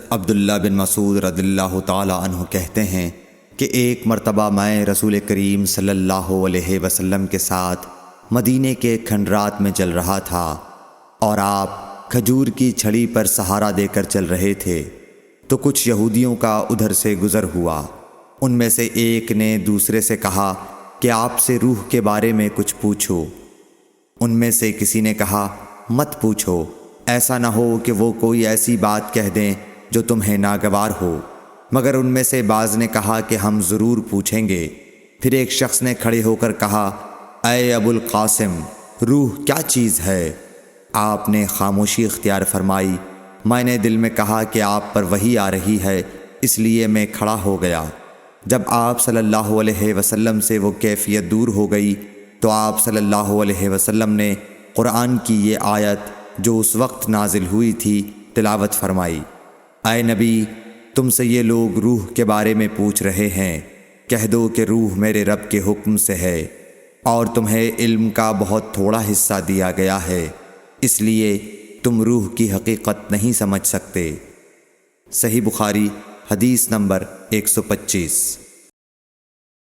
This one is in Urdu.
عبداللہ بن مسعود رضی اللہ تعالی عنہ کہتے ہیں کہ ایک مرتبہ میں رسول کریم صلی اللہ علیہ وسلم کے ساتھ مدینے کے کھنڈرات میں چل رہا تھا اور آپ کھجور کی چھڑی پر سہارا دے کر چل رہے تھے تو کچھ یہودیوں کا ادھر سے گزر ہوا۔ ان میں سے ایک نے دوسرے سے کہا کہ آپ سے روح کے بارے میں کچھ پوچھو۔ ان میں سے کسی نے کہا مت پوچھو، ایسا نہ ہو کہ وہ کوئی ایسی بات کہہ دیں جو تمہیں ناگوار ہو۔ مگر ان میں سے بعض نے کہا کہ ہم ضرور پوچھیں گے۔ پھر ایک شخص نے کھڑے ہو کر کہا اے ابو القاسم، روح کیا چیز ہے؟ آپ نے خاموشی اختیار فرمائی۔ میں نے دل میں کہا کہ آپ پر وحی آ رہی ہے، اس لیے میں کھڑا ہو گیا۔ جب آپ صلی اللہ علیہ وسلم سے وہ کیفیت دور ہو گئی تو آپ صلی اللہ علیہ وسلم نے قرآن کی یہ آیت جو اس وقت نازل ہوئی تھی تلاوت فرمائی۔ اے نبی، تم سے یہ لوگ روح کے بارے میں پوچھ رہے ہیں، کہہ دو کہ روح میرے رب کے حکم سے ہے اور تمہیں علم کا بہت تھوڑا حصہ دیا گیا ہے، اس لیے تم روح کی حقیقت نہیں سمجھ سکتے۔ صحیح بخاری حدیث نمبر 125۔